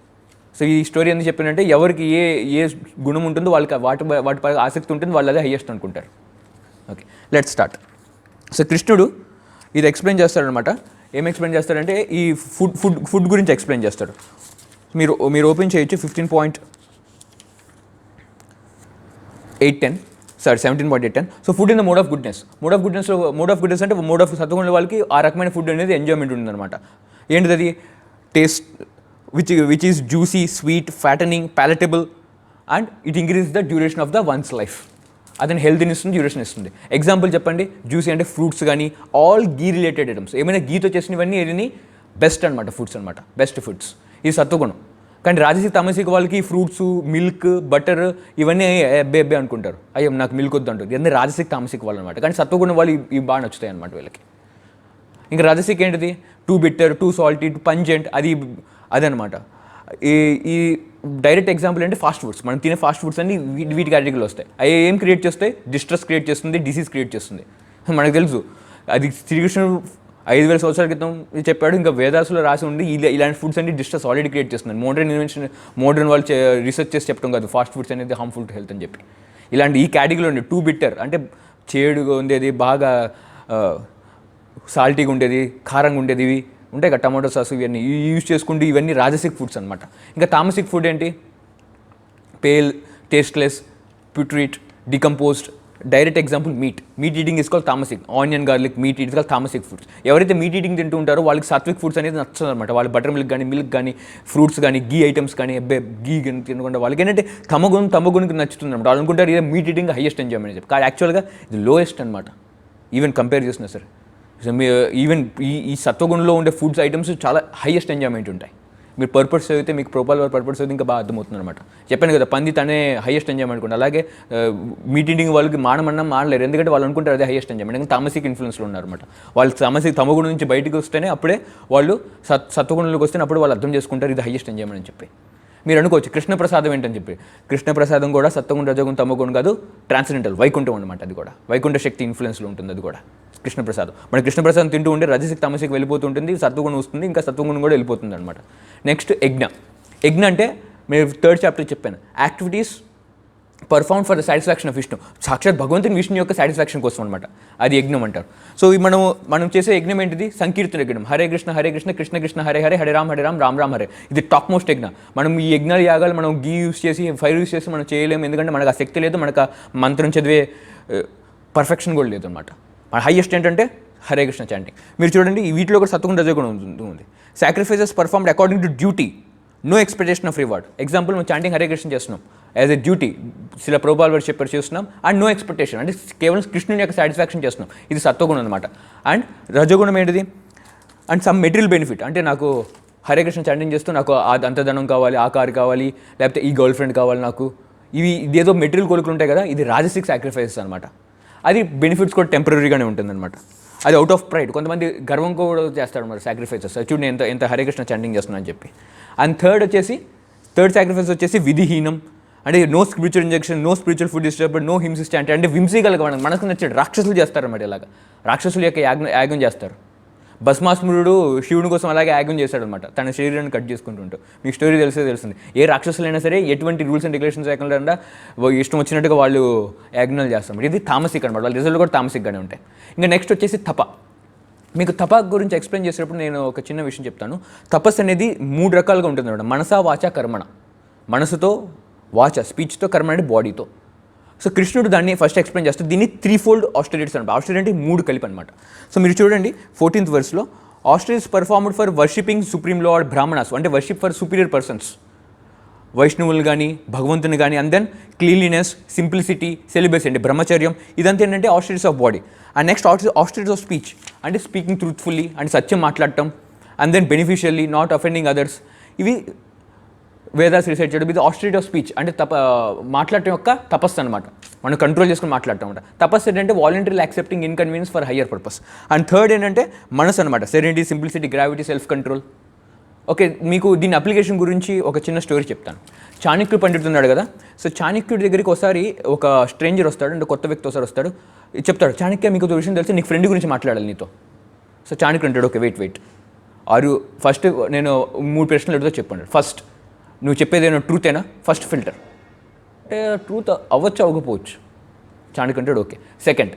సో ఈ స్టోరీ ఎందుకు చెప్పినంటే ఎవరికి ఏ గుణం ఉంటుందో వాళ్ళకి వాటిపై ఆసక్తి ఉంటుంది, వాళ్ళు అదే హైయెస్ట్ అనుకుంటారు. Okay, let start. సో కృష్ణుడు ఇది ఎక్స్ప్లెయిన్ చేస్తాడనమాట. ఏం ఎక్స్ప్లెయిన్ చేస్తాడంటే ఈ ఫుడ్ గురించి ఎక్స్ప్లెయిన్ చేస్తాడు. మీరు ఓపెన్ చేయొచ్చు 15.810 17.810. So food in the mode of goodness. Mode of goodness అంటే మోడ్ ఆఫ్ సత్వగుణ వాళ్ళకి ఆ రకమైన ఫుడ్ అనేది ఎంజాయ్మెంట్ ఉంటుందన్నమాట. ఏంటిది అది? Taste which is juicy, sweet, fattening, palatable and it increase the duration of the one's life. అతని హెల్త్ని ఇస్తుంది, డ్యూరేషన్ ఇస్తుంది. ఎగ్జాంపుల్ చెప్పండి, జ్యూసీ అంటే ఫ్రూట్స్ కానీ ఆల్ గీ రిలేటెడ్ ఐటమ్స్, ఏమైనా గీతో చేసినవన్నీ ఏది బెస్ట్ అనమాట, ఫుడ్స్ అనమాట, బెస్ట్ ఫుడ్స్. ఇది సత్వగుణం. కానీ రాజసిక తామసిక వాళ్ళకి ఫ్రూట్స్, మిల్క్, బటర్ ఇవన్నీ ఎబ్బే అనుకుంటారు, అయ్యో నాకు మిల్క్ వద్దు అంటారు. ఇవన్నీ రాజసిక తామసిక వాళ్ళు అనమాట. కానీ సత్వగుణం వాళ్ళు ఇవి బాగా నచ్చుతాయి అనమాట వీళ్ళకి. ఇంకా రాజసిక ఏంటిది? Two bitter, too salty, two pungent, అదనమాట. ఈ డైరెక్ట్ ఎగ్జాంపుల్ అంటే ఫాస్ట్ ఫుడ్స్. మనం తినే ఫాస్ట్ ఫుడ్స్ అన్ని వీటి కేటగిరీలో వస్తాయి. అవి ఏం క్రియేట్ చేస్తాయి? డిస్ట్రెస్ క్రియేట్ చేస్తుంది, డిసీజ్ క్రియేట్ చేస్తుంది. మనకు తెలుసు అది శ్రీకృష్ణుడు 5,000 సంవత్సరాల క్రితం చెప్పాడు. ఇంకా వేదాసులో రాసి ఉండి ఇలాంటి ఫుడ్స్ అన్ని డిస్ట్రెస్ ఆల్రెడీ క్రియేట్ చేస్తుంది. మోడర్న్ వాళ్ళు రీసెర్చ్ చేసి చెప్పడం కాదు ఫాస్ట్ ఫుడ్స్ అనేది హార్మ్ఫుల్ టు హెల్త్ అని చెప్పి. ఇలాంటి ఈ కేటగిరీలో ఉండే టూ బిట్టర్ అంటే చేడుగా ఉండేది, బాగా సాల్టీగా ఉండేది, కారంగా ఉండేది, ఇవి ఉంటాయి కదా టమాటో సాస్, ఇవన్నీ యూజ్ చేసుకుంటూ ఇవన్నీ రాజసిక్ ఫుడ్స్ అనమాట. ఇంకా తామసిక్ ఫుడ్ ఏంటి? Pale, tasteless, putrid, decomposed. Direct example meat eating is call tamasic. Onion, garlic, meat eat call tamasic foods. ఎవరైతే మీట్ ఈటింగ్ తింటూ ఉంటారో వాళ్ళకి సాత్విక్ ఫుడ్స్ అనేది నచ్చదు అనమాట. వాళ్ళు బటర్ మిల్క్ కానీ ఫ్రూట్స్ కానీ గీ ఐటమ్స్ కానీ గీ తినకుండా వాళ్ళకి ఏంటంటే తమగుణకి నచ్చుతుంది అనమాట. వాళ్ళు అనుకుంటారు ఇదే మీట్ ఈటింగ్ హైయెస్ట్ ఎంజాయ్మెంట్ అని చెప్పి. కానీ యాక్చువల్గా ఇది లోయెస్ట్ అనమాట ఈవెన్ కంపేర్ చేసినా సరే. ఈవెన్ ఈ సత్వగుణంలో ఉండే ఫుడ్స్ ఐటమ్స్ చాలా హైయెస్ట్ ఎంజాయ్మెంట్ ఉంటాయి. మీరు పర్పస్ చదివితే మీకు ప్రోపాల్ పర్పస్ చదివితే ఇంకా బాగా అర్థమవుతుంది అనమాట. చెప్పాను కదా పంది తనే హైయెస్ట్ ఎంజాయ్మెంట్ అనుకుంటా. అలాగే మీట్ ఈటింగ్ వాళ్ళకి మానలేరు, ఎందుకంటే వాళ్ళు అనుకుంటారు అదే హైయెస్ట్ ఎంజాయ్మెంట్. ఎందుకంటే తామసిక్ ఇన్ఫ్లుయెన్స్లో ఉన్నారన్నమాట. వాళ్ళు తమగుణం నుంచి బయటకు వస్తేనే అప్పుడే వాళ్ళు సత్వగుణంలోకి వస్తేనే అప్పుడు వాళ్ళు అర్థం చేసుకుంటారు ఇది హైయెస్ట్ ఎంజాయ్మెంట్ అని చెప్పి. మీరు అనుకోవచ్చు కృష్ణప్రసాదం ఏంటని చెప్పి. కృష్ణప్రసాదం కూడా సత్వగుణ, రజోగుణ, తమోగుణ కాదు, ట్రాన్సెండెంటల్, వైకుంఠం అనమాట. అది కూడా వైకుంఠ శక్తి ఇన్ఫ్లుయెన్స్లో ఉంటుంది. అది కూడా కృష్ణప్రసాదం. మన కృష్ణప్రసాదం తింటూ ఉంటే రజసిక్ తామసిక్ వెళ్ళిపోతూ ఉంటుంది, సత్వగుణం వస్తుంది, ఇంకా సత్వగుణం కూడా వెళ్ళిపోతుంది అనమాట. నెక్స్ట్ యజ్ఞ అంటే మీరు 3rd చాప్టర్ చెప్పాను, activities perform for the satisfaction of Vishnu. సాక్షాత్ భగవంతుని విష్ణు యొక్క సాటిస్ఫాక్షన్ కోసం అనమాట, అది యజ్ఞం అంటారు. సో మనం చేసే యజ్ఞం ఏంటిది? సంకీర్తన యజ్ఞం. హరే కృష్ణ కృష్ణ కృష్ణ హరే హరే, హరే రామ్ రామ్ రామ్ హరే. ఇది టాప్ మోస్ట్ యజ్ఞం. మనం ఈ యజ్ఞాలు యాగాలు మనం గీ యూస్ చేసి ఫైర్ యూస్ చేసి మనం చేయలేము, ఎందుకంటే మనకు ఆ శక్తి లేదు, మనకు మంత్రం చదివే పర్ఫెక్షన్ కూడా లేదు అనమాట. మన హైయెస్ట్ ఏంటంటే హరే కృష్ణ చాంటింగ్. మీరు చూడండి ఈ వీటిలో కూడా సత్వగుణ, రజోగుణ ఉంది. Sacrifices performed according to duty, no expectation of reward. Example మనం చాంటింగ్ హరే కృష్ణ చేస్తున్నాం యాజ్ ఎ డ్యూటీ, శిల ప్రభుపాల్ వారు చెప్పారు చేస్తున్నాం, అండ్ నో ఎక్స్పెక్టేషన్ అంటే కేవలం కృష్ణుని యొక్క సాటిస్ఫాక్షన్ చేస్తున్నాం. ఇది సత్వగుణం అనమాట. అండ్ రజోగుణం ఏంటిది? అండ్ సమ్ మెటీరియల్ బెనిఫిట్, అంటే నాకు హరే కృష్ణ చాంటింగ్ చేస్తూ నాకు అంత ధనం కావాలి, ఆ కారు కావాలి, లేకపోతే ఈ గర్ల్ ఫ్రెండ్ కావాలి నాకు, ఇదేదో మెటీరియల్ కోరికలు ఉంటాయి కదా, ఇది రాజసిక్ సాక్రిఫైసెస్ అనమాట. అది బెనిఫిట్స్ కూడా టెంపరీగానే ఉంటుందన్నమాట. అది అవుట్ ఆఫ్ ప్రైడ్, కొంతమంది గర్వం కూడా చేస్తారు మరి సాక్రిఫైసెస్, చూడండి ఎంత హరే కృష్ణ చాంటింగ్ చేస్తున్నా అని చెప్పి. అండ్ థర్డ్ సాక్రిఫైస్ వచ్చేసి విధిహీనం, అంటే no spiritual injection, no spiritual food disturbed, no himsa stunt, అంటే వింసీగలగా మనకు నచ్చాడు రాక్షసులు చేస్తారన్నమాట. ఇలాగా రాక్షసుల యొక్క యాగం చేస్తారు. భస్మాసురుడు శివుని కోసం అలాగే యాగం చేశాడనమాట, తన శరీరాన్ని కట్ చేసుకుంటుంటూ. మీకు స్టోరీ తెలుస్తుంది. ఏ రాక్షసులైనా సరే ఎటువంటి రూల్స్ అండ్ రెగ్యులేషన్స్ లేకుండా ఇష్టం వచ్చినట్టుగా వాళ్ళు యాజ్ఞాలు చేస్తారు. ఇది తామసిక్ అనమాట, వాళ్ళ రిజల్ట్ కూడా తామసిక్గానే ఉంటాయి. ఇంకా నెక్స్ట్ వచ్చేసి తప. మీకు తప గురించి ఎక్స్ప్లెయిన్ చేసేటప్పుడు నేను ఒక చిన్న విషయం చెప్తాను. తపస్సు అనేది 3 రకాలుగా ఉంటుంది అనమాట. మనసా, వాచ, కర్మణ. మనసుతో, వాచ స్పీచ్తో, కర్మ అంటే బాడీతో. సో కృష్ణుడు దాన్ని ఫస్ట్ ఎక్స్ప్లెయిన్ చేస్తారు. దీన్ని 3-fold ఆస్ట్రేలియట్స్ అనమాట. ఆస్ట్రేలియట్ అంటే 3 కలిపి అనమాట. సో మీరు చూడండి 14th verseలో austerities performed for worshipping supreme lord brahmanas, అంటే వర్షిప్ ఫర్ సుపీరియర్ పర్సన్స్, వైష్ణవులు కానీ భగవంతుని కానీ. And then cleanliness, simplicity, celibacy అంటే బ్రహ్మచర్యం, ఇదంతా ఏంటంటే austerities of body. And next austerities of speech, అంటే స్పీకింగ్ ట్రూత్ఫుల్లీ, అంటే సత్యం మాట్లాడటం. And then beneficially, not offending others. ఇవి వేదాస్ రీసెర్చ్ చేయడం. ఇది ఆస్ట్రిటీ ఆఫ్ స్పీచ్, అంటే మాట్లాడటం యొక్క తపస్సు అనమాట. మనం కంట్రోల్ చేసుకుని మాట్లాడటం అనమాట. తపస్సు ఏంటంటే voluntary accepting inconvenience for higher purpose. And third ఏంటంటే మనసు అనమాట. Serenity, simplicity, gravity, self control. Okay, మీకు దీని అప్లికేషన్ గురించి ఒక చిన్న స్టోరీ చెప్తాను. చాణక్యుడు పండితుడు ఉన్నాడు కదా. సో చాణక్యుడి దగ్గరికి ఒకసారి ఒక స్ట్రేంజర్ వస్తాడు, అంటే కొత్త వ్యక్తి ఒకసారి వస్తాడు, చెప్తాడు, చాణక్య మీకు ఒక విషయం తెలిసి నీకు ఫ్రెండ్ గురించి మాట్లాడాలి నీతో. సో చాణక్యుడు అంటాడు, ఓకే వెయిట్ ఫస్ట్ నేను 3 ప్రశ్నలు అడుగుతా చెప్పండి. ఫస్ట్, నువ్వు చెప్పేదేమో ట్రూతేనా? First filter. అంటే ట్రూత్ అవ్వచ్చు అవ్వకపోవచ్చు. చాణక్యుడు అంటాడు okay. Second,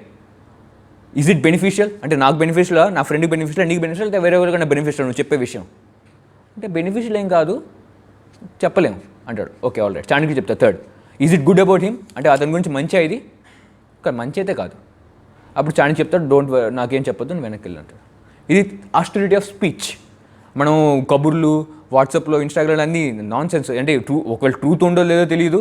is it beneficial? అంటే నాకు బెనిఫిషియల్, నా ఫ్రెండ్కి బెనిఫిషియల్, నీకు బెనిఫిషియల్, అయితే వేరే ఎవరికైనా బెనిఫిషియల్ నువ్వు చెప్పే విషయం? అంటే బెనిఫిషియల్ ఏం కాదు, చెప్పలేము అంటాడు. Okay all right. చాణక్యుడు చెప్తా. Third, is it good about him? అంటే అతని గురించి మంచి ఇది, కానీ మంచి అయితే కాదు. అప్పుడు చాణక్యుడు చెప్తాడు, నాకేం చెప్పొద్దు, నువ్వు వెనక్కి వెళ్ళి అంటాడు. ఇది ఆస్టరిటీ ఆఫ్ స్పీచ్. మనం కబుర్లు, వాట్సాప్లో, ఇన్స్టాగ్రామ్ అన్నీ నాన్ సెన్స్. అంటే ఒకవేళ ట్రూత్ ఉండో లేదో తెలియదు,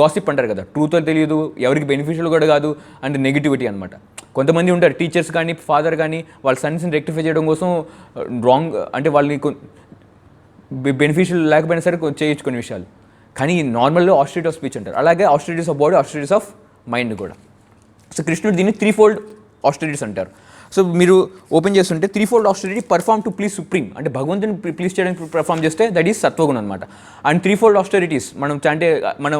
గాసిప్ అంటారు కదా, ట్రూత్ తెలియదు, ఎవరికి బెనిఫిషియల్ కూడా కాదు, అండ్ నెగిటివిటీ అనమాట. కొంతమంది ఉంటారు టీచర్స్ కానీ ఫాదర్ కానీ వాళ్ళ సన్స్ని రెక్టిఫై చేయడం కోసం రాంగ్, అంటే వాళ్ళని బెనిఫిషియల్ లేకపోయినా సరే చేయొచ్చు కొన్ని విషయాలు. కానీ నార్మల్లో ఆస్టరిటీ ఆఫ్ స్పీచ్ అంటారు. అలాగే austerities of body, austerities of mind కూడా. సో కృష్ణుడు దీన్ని 3-fold ఆస్టరిటీస్ అంటారు. సో మీరు ఓపెన్ చేస్తుంటే 3-fold austerity perform to please supreme, అంటే భగవంతుని ప్లీజ్ చేయడానికి పర్ఫామ్ చేస్తే దట్ ఈస్ సత్వగుణం అనమాట. అండ్ 3-fold ఆస్టరిటీస్ అంటే మనం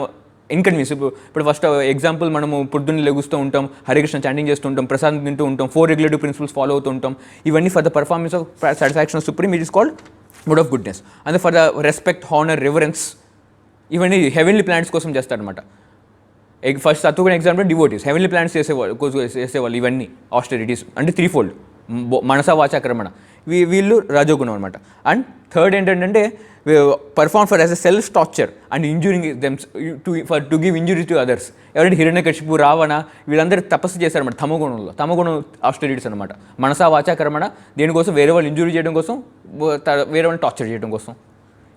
ఇన్కన్వీనియన్స్. ఇప్పుడు ఫస్ట్ ఎగ్జాంపుల్, మనము పొద్దున్న లెగుస్తూ ఉంటాం, హరికృష్ణ చాంటింగ్ చేస్తూ ఉంటాం, ప్రసాదం తింటూ ఉంటాం, 4 రెగ్యులేటివ్ ప్రిన్సిపల్స్ ఫాలో అవుతూ ఉంటాం. ఇవన్నీ for the performance of satisfaction of supreme, it is called mood of goodness. And for the respect, honour, reverence, ఇవన్నీ హెవెన్లీ ప్లానెట్స్ కోసం చేస్తారనమాట. ఫస్ట్ సత్వగుణ ఎగ్జాంపుల్ డివోటీస్, హెవెన్లీ ప్లానెట్స్ చేసేవాళ్ళు. ఇవన్నీ ఆస్టరిటీస్ అంటే 3-fold, మనస వాచ కర్మణ. వీళ్ళు రజోగుణం అనమాట. అండ్ థర్డ్ ఏంటంటే perform for as a self torture and injuring them to give injury to others. ఎవరంటే హిరణ్యకశిపు, రావణ, వీళ్ళందరూ తపస్సు చేశారన్నమాట తమగుణం ఆస్టరిటీస్ అనమాట. మనస వాచ కర్మణ, దేనికోసం? వేరే వాళ్ళు ఇంజురీ చేయడం కోసం, వేరే వాళ్ళని టార్చర్ చేయడం కోసం.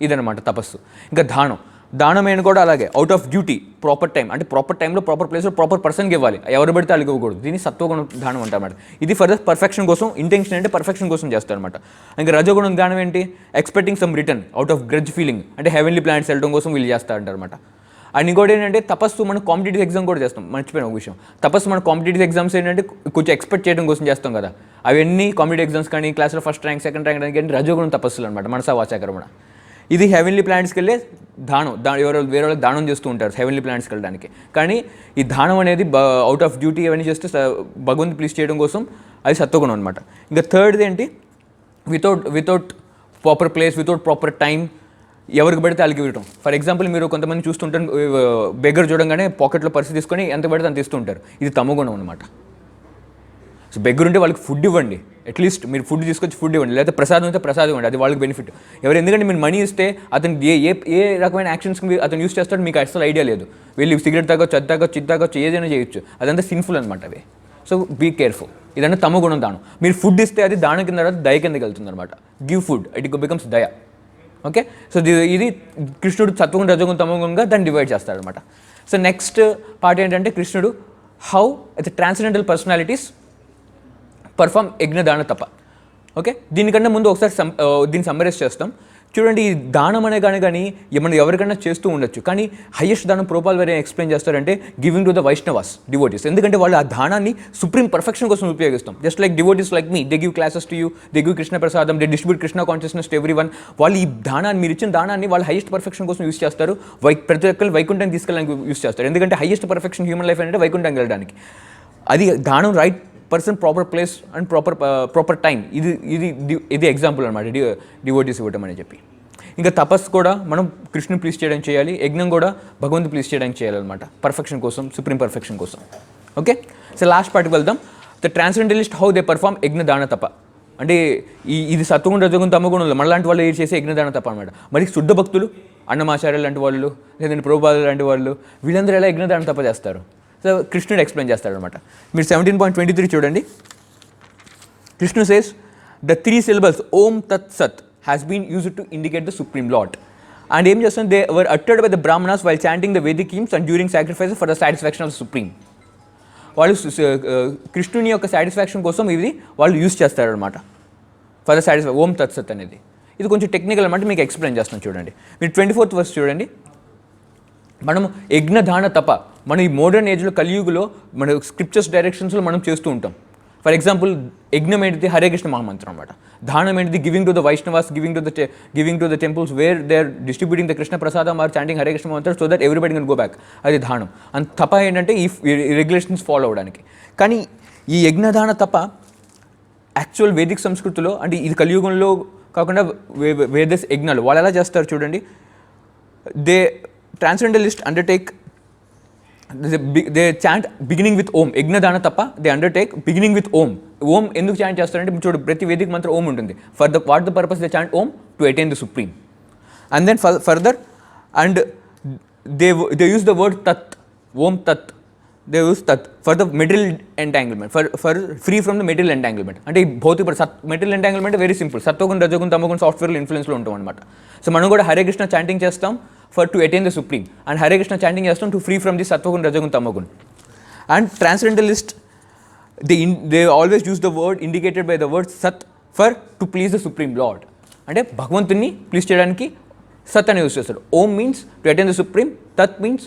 ఇదనమాట తపస్సు. ఇంకా దానం అయిన కూడా అలాగే, out of duty, proper time, అంటే ప్రాపర్ టైంలో, ప్రాపర్ ప్లేస్లో, ప్రాపర్ పర్సన్కి ఇవ్వాలి, ఎవరు పడితే వాళ్ళకి ఇవ్వకూడదు. దీన్ని సత్వగుణం దానం అంటారన్నమాట. ఇది ఫర్ ద పర్ఫెక్షన్ కోసం, ఇంటెన్షన్ అంటే పర్ఫెక్షన్ కోసం చేస్తారనమాట. ఇంకా రజోగుణం దానం ఏంటి? Expecting some return out of grudge feeling, అంటే హెవెన్లీ ప్లానెట్స్ వెళ్ళడం కోసం వీళ్ళు చేస్తారంటారనమాట. అండ్ ఇంకోటి ఏంటంటే తపస్సు మనం కాంపిటేటివ్ ఎగ్జామ్ కూడా చేస్తాం. మర్చిపోయిన ఒక విషయం, తపస్సు మన కాంపిటేటివ్ ఎగ్జామ్స్ ఏంటంటే కొంచెం ఎక్స్పెక్ట్ చేయడం కోసం చేస్తాం కదా. అవన్నీ కాంపిటేటివ్ ఎగ్జామ్స్ కానీ, క్లాస్లో ఫస్ట్ ర్యాంక్, సెకండ్ ర్యాంక్ కానీ రజోగుణం తపస్సులు అనమాట, మనసా వాచాకర్మణ. ఇది హెవెన్లీ ప్లానెట్స్కి వెళ్ళే వేరే వాళ్ళకి దానం చేస్తూ ఉంటారు హెవెన్లీ ప్లానెట్స్కి వెళ్ళడానికి. కానీ ఈ దానం అనేది అవుట్ ఆఫ్ డ్యూటీ అవన్నీ చేస్తే భగవంతు ప్లీజ్ చేయడం కోసం, అది సత్వగుణం అనమాట. ఇంకా థర్డ్ది ఏంటి? Without proper place, without proper time, ఎవరికి పడితే వాళ్ళకి ఇవ్వటం. ఫర్ ఎగ్జాంపుల్, మీరు కొంతమంది చూస్తుంటారు, బెగ్గర్ చూడంగానే పాకెట్లో పర్సు తీసుకొని ఎంత పడితే అంత ఇస్తుంటారు. ఇది తమగుణం అనమాట. సో బెగ్గర్ ఉంటే వాళ్ళకి ఫుడ్ ఇవ్వండి, అట్లీస్ట్ మీరు ఫుడ్ తీసుకొచ్చి ఫుడ్ ఇవ్వండి, లేకపోతే ప్రసాదం అయితే ప్రసాదం ఇవ్వండి, అది వాళ్ళకి బెనిఫిట్. ఎందుకంటే మీరు మనీ ఇస్తే అతను ఏ రకమైన యాక్షన్స్కి అతను యూస్ చేస్తాడో మీకు అసలు ఐడియా లేదు. వెళ్ళి సిగరెట్ తాగొచ్చు, అది తాగొచ్చు, ఇది తాగొచ్చు, ఏదైనా చేయొచ్చు, అదంతా సిన్ఫుల్ అనమాట అవి. So be careful. ఇదంటే తమగుణం దానం. మీరు ఫుడ్ ఇస్తే అది దానం కింద తర్వాత దయ కిందకి వెళ్తుంది అనమాట. Give food, it becomes daya. Okay, so ఇది కృష్ణుడు సత్వగుణ, రజోగుణ, తమోగుణంగా దాన్ని డివైడ్ చేస్తాడనమాట. సో నెక్స్ట్ పార్ట్ ఏంటంటే కృష్ణుడు how the transcendental personalities perform yajnadana tapa. Okay, దీనికన్నా ముందు ఒకసారి దీన్ని సమ్మరైజ్ చేస్తాం. చూడండి, ఈ దానం అనే కానీ మనం ఎవరికైనా చేస్తూ ఉండొచ్చు, కానీ హయ్యెస్ట్ దానం ప్రోపాల్ వేరే ఎక్స్ప్లెయిన్ చేస్తారంటే giving to the Vaishnavas, devotees. ఎందుకంటే వాళ్ళు ఆ దానాన్ని సుప్రీం పర్ఫెక్షన్ కోసం ఉపయోగిస్తాం. Just like devotees like me, they give classes to you, they give Krishna prasadam, they distribute Krishna consciousness to everyone. వాళ్ళు ఈ దానాన్ని, మీరు ఇచ్చిన దానాన్ని వాళ్ళు హయ్యెస్ట్ పర్ఫెక్షన్ కోసం యూస్ చేస్తారు. ప్రతి ఒక్కరు వైకుంఠానికి తీసుకెళ్ళడానికి యూస్ చేస్తారు. ఎందుకంటే హయ్యెస్ట్ పర్ఫెక్షన్ హ్యూమన్ లైఫ్ అంటే వైకుంఠానికి వెళ్ళడానికి. అది దానం right person, proper place and proper time. ఇది ఎగ్జాంపుల్ అనమాట డివోటీస్ ఇవ్వటం అని చెప్పి. ఇంకా తపస్సు కూడా మనం కృష్ణుని ప్లీజ్ చేయడానికి చేయాలి, యజ్ఞం కూడా భగవంతు ప్లీజ్ చేయడానికి చేయాలన్నమాట, పర్ఫెక్షన్ కోసం, సుప్రీం పర్ఫెక్షన్ కోసం. ఓకే, సో లాస్ట్ పార్ట్కి వెళ్దాం. ద ట్రాన్సెండెంటలిస్ట్ హౌ దే పర్ఫామ్ యజ్ఞ దాన తప. అంటే ఇది సత్వగుణ, రజోగుణ, తమోగుణంలో మనలాంటి వాళ్ళు చేసే యజ్ఞదాన తప అనమాట. మరి శుద్ధ భక్తులు, అన్నమాచార్యులు లాంటి వాళ్ళు, లేదంటే ప్రభుపాదులు లాంటి వాళ్ళు, వీళ్ళందరూ ఎలా యజ్ఞదాన తప చేస్తారు? సో కృష్ణుడు ఎక్స్ప్లెయిన్ చేస్తాడనమాట. మీరు 17.23 చూడండి. కృష్ణుడు సేస్ ద 3 syllables ఓం తత్ Sat has been used to indicate the supreme lord. And ఏం చేస్తాం? They were uttered by the brahmanas while chanting the Vedic hymns and during sacrifices for the satisfaction of supreme. వాళ్ళు కృష్ణుని యొక్క సాటిస్ఫాక్షన్ కోసం ఇది వాళ్ళు యూజ్ చేస్తారనమాట. ఫర్ ద సాటిస్ఫై ఓం తత్సత్ అనేది. ఇది కొంచెం టెక్నికల్ అనమాట, మీకు ఎక్స్ప్లెయిన్ చేస్తాను చూడండి. మీరు 24th వర్స్ చూడండి. మనం యజ్ఞ దాన తప మనం ఈ మోడర్న్ ఏజ్లో కలియుగులో మన స్క్రిప్చర్స్ డైరెక్షన్స్లో మనం చేస్తూ ఉంటాం. ఫర్ ఎగ్జాంపుల్ యజ్ఞం ఏంటిది? హరే కృష్ణ మహామంత్రం అనమాట. దానం ఏంటిది? Giving to the Vaishnavas, giving to the temples where they are distributing the Krishna prasadam or chanting Hare Krishna mahamantram so that everybody can go back. అది దానం. అండ్ తప ఏంటంటే ఈ రెగ్యులేషన్స్ ఫాలో అవ్వడానికి. కానీ ఈ యజ్ఞదాన తప యాక్చువల్ వేదిక్ సంస్కృతిలో, అంటే ఇది కలియుగంలో కాకుండా వేదస్ యజ్ఞాలు వాళ్ళు ఎలా చేస్తారు చూడండి. They transcendentalist undertake they chant beginning with Om. Yajnadana tapa they undertake beginning with Om. Om ఎందుకు చాంట్ చేస్తారంటే చూడు, ప్రతి వేదిక మంత్రం ఓం ఉంటుంది. For the what the purpose they chant Om? To attain the supreme. And then further and they use the word tat, Om tat. They use tat for the material entanglement, for free from the material entanglement. అంటే ఈ భౌతిక material entanglement very simple. సత్వగుణ రజోగుణ తమోగుణ software ఇన్ఫ్లుయెన్స్లో ఉంటాం అనమాట. So మనం కూడా Hare Krishna chanting చేస్తాం for to attain the supreme, and Hare Krishna chanting yastam to free from the sattvagun rajagun tamagun. And transcendentalist they always use the word indicated by the word sat for to please the supreme lord. అంటే భగవంతుని please చేయడానికి సత్ అని use చేస్తారు. Om means to attain the supreme, tat means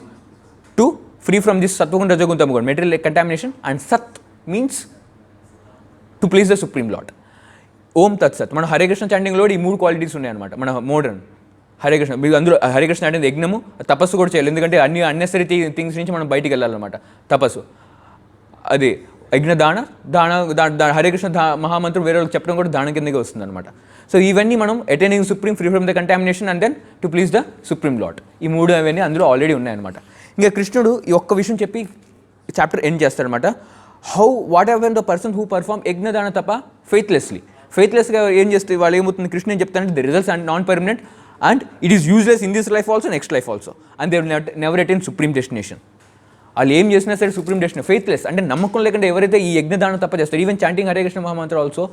to free from this sattvaguna rajoguna tamoguna material contamination, and sat means to please the supreme lord. Om తత్ సత్. మన హరే కృష్ణ చాంటింగ్లో ఈ మూడు క్వాలిటీస్ ఉన్నాయన్నమాట. మన మోడర్న్ హరే కృష్ణ మీకు అందులో హరే కృష్ణ అంటే యజ్ఞము, తపస్సు కూడా చేయాలి. ఎందుకంటే అన్ని అన్నెసరీ థింగ్స్ నుంచి మనం బయటికి వెళ్ళాలన్నమాట. తపస్సు అది యజ్ఞ దాన హరే కృష్ణ మహామంత్రం వేరే వాళ్ళకి చెప్పడం కూడా దానం కిందకే వస్తుంది అనమాట. సో ఇవన్నీ మనం attaining supreme, free from the contamination, and then to please the supreme lord. ఈ మూడు అవన్నీ అందులో ఆల్రెడీ ఉన్నాయన్నమాట. ఇంకా కృష్ణుడు ఈ ఒక్క విషయం చెప్పి చాప్టర్ ఎండ్ చేస్తాడనమాట. Whatever the person who perform yajna dana తప ఫెయిత్లెస్గా ఏం చేస్తే వాళ్ళు ఏమవుతుంది? కృష్ణ ఏం చెప్తానంటే the results and non permanent and it is useless in this life also, next life also, and they will never attain supreme destination. వాళ్ళు ఏం చేసినా సరే సుప్రీం డెస్టినేషన్. ఫెయిత్లెస్ అంటే నమ్మకం లేకుండా ఎవరైతే ఈ యజ్ఞదానం తప్ప చేస్తారు, ఈవెన్ చాంటింగ్ హరే కృష్ణ మహామంత్రం ఆల్సో,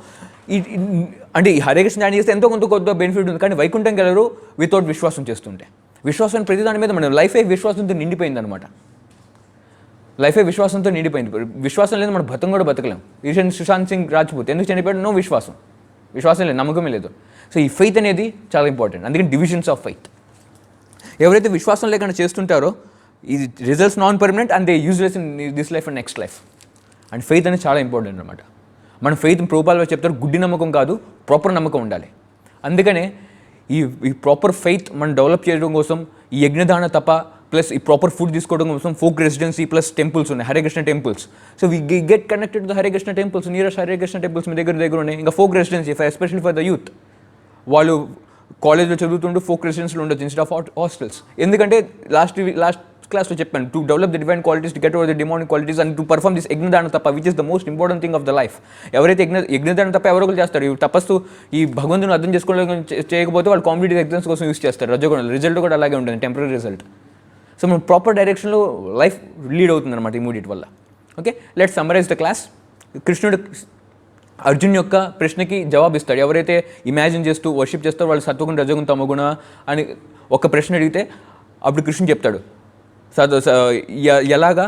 అంటే ఈ హరే కృష్ణ చాంటింగ్ చేస్తే ఎంతో కొద్ది బెనిఫిట్ ఉంది. కానీ వైకుంఠం గెలరు వితౌట్ విశ్వాసం చేస్తుంటే. విశ్వాసం ప్రతి దాని మీద మన లైఫే విశ్వాసంతో నిండిపోయింది అనమాట. లైఫే విశ్వాసంతో నిండిపోయింది. విశ్వాసం లేదు మన బతం కూడా బతకలేం. రీసెంట్ సుశాంత్ సింగ్ రాజ్పూత్ ఎందుకు చనిపోయాడు? నో విశ్వాసం లేదు, నమ్మకమే లేదు. సో ఈ ఫెయిత్ అనేది చాలా ఇంపార్టెంట్. అందుకని డివిజన్స్ ఆఫ్ ఫెయిత్. ఎవరైతే విశ్వాసం లేకుండా చేస్తుంటారో ఇది results non permanent and they useless in this life and next life. And faith అనేది చాలా ఇంపార్టెంట్ అనమాట. మన ఫెయిత్ ప్రభుపాలు చెప్తారు, గుడ్డి నమ్మకం కాదు, ప్రాపర్ నమ్మకం ఉండాలి. అందుకనే ఈ ప్రాపర్ ఫెయిత్ మనం డెవలప్ చేయడం కోసం ఈ యజ్ఞదాన తప ప్లస్ ఈ ప్రాపర్ ఫుడ్ తీసుకోవడం కోసం ఫోక్ రెసిడెన్సీ ప్లస్ టెంపుల్స్ ఉన్నాయి, Hare Krishna temples. So we get connected to Hare Krishna temples. Nearest Hare Krishna temples మీ దగ్గర ఉన్నాయి. ఇంకా folk residency especially for the youth. వాళ్ళు కాలేజ్లో చదువుతుంటూ ఫోక్ రెసిడెన్స్లో ఉండొచ్చు ఇన్స్టెడ్ ఆఫ్ హాస్టల్స్. ఎందుకంటే లాస్ట్ క్లాస్లో చెప్పాను, to develop the divine qualities, to get over the demonic qualities, and to perform this yajnadana tapa which is the most important thing of the life. ఎవరైతే యజ్ఞదాన తప్ప ఎవరో ఒకరు చేస్తారు. ఈ తపస్సు ఈ భగవంతుని అర్థం చేయకపోతే వాళ్ళు కాంపిటేటివ్ ఎగ్జామ్స్ కోసం యూస్ చేస్తారు. రజోగుణాలు రిజల్ట్ కూడా అలాగే ఉంటుంది, టెంపరీ రిజల్ట్. సో మనం ప్రాపర్ డైరెక్షన్లో లైఫ్ లీడ్ అవుతుంది అనమాట ఈ మూడిటి వల్ల. Okay, let's summarise the class. కృష్ణుడు అర్జున్ యొక్క ప్రశ్నకి జవాబిస్తాడు. ఎవరైతే ఇమాజిన్ చేస్తూ వర్షిప్ చేస్తారో వాళ్ళు సత్వగుణ రజోగుణ తమోగుణ అని ఒక ప్రశ్న అడిగితే అప్పుడు కృష్ణుడు చెప్తాడు ఎలాగా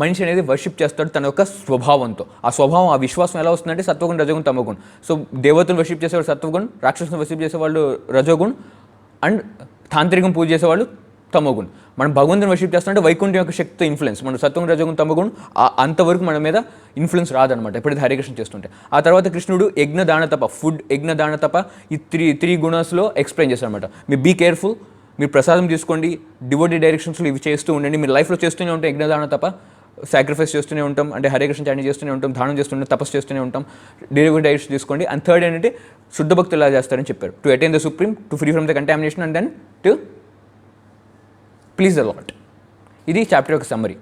మనిషి అనేది వర్షిప్ చేస్తాడు తన యొక్క స్వభావంతో. ఆ స్వభావం, ఆ విశ్వాసం ఎలా వస్తుందంటే సత్వగుణ రజోగుణ తమోగుణ. సో దేవతను వర్షిప్ చేసేవాళ్ళు సత్వగుణ, రాక్షసుని వర్షిప్ చేసేవాళ్ళు రజోగుణ, అండ్ తాంత్రికం పూజ చేసేవాళ్ళు తమోగుణ. మనం భగవంతుని వర్షిప్ చేస్తుంటే వైకుంఠం యొక్క శక్తితో ఇన్ఫ్లుయెన్స్, మనం సత్వగుణ రజోగుణ తమోగుణ అంతవరకు మన మీద ఇన్ఫ్లుయెన్స్ రాదనమాట ఎప్పుడైతే హరికృష్ణ చేస్తుంటే. ఆ తర్వాత కృష్ణుడు యజ్ఞ దాన తప, ఫుడ్ యజ్ఞ దాన తప ఈ త్రీ గుణాస్లో ఎక్స్ప్లెయిన్ చేస్తాడు అనమాట. మీరు బీ కేర్ఫుల్, మీరు ప్రసాదం తీసుకోండి, డివోటీ డైరెక్షన్స్లో ఇవి చేస్తూ ఉండండి. మీరు లైఫ్లో చేస్తూనే ఉంటాం యజ్ఞదాన తప, సాక్రిఫైస్ చేస్తూనే ఉంటాం, అంటే హరే కృష్ణ చాంటింగ్ చేస్తూనే ఉంటాం, దానం చేస్తుంటాం, తపస్సు చేస్తూనే ఉంటాం, డివోటీ డైరెక్షన్ తీసుకోండి. అండ్ థర్డ్ ఏంటంటే శుద్ధ భక్తులు ఎలా చేస్తారని చెప్పారు, to attain the supreme, to free from the contamination, and then to please the lord. ఇది చాప్టర్ యొక్క summary.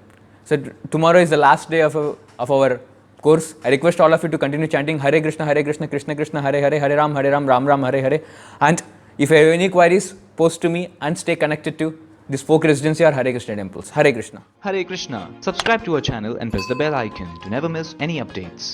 So tomorrow is the last day of our course. I request all of you to continue chanting Hare Krishna, Krishna Krishna, Hare Hare, Hare Ram, Ram Ram, Hare Hare. And if you have any queries, post to me and stay connected to this folk residency or Hare Krishna temples. Hare Krishna. Hare Krishna. Subscribe to our channel and press the bell icon to never miss any updates.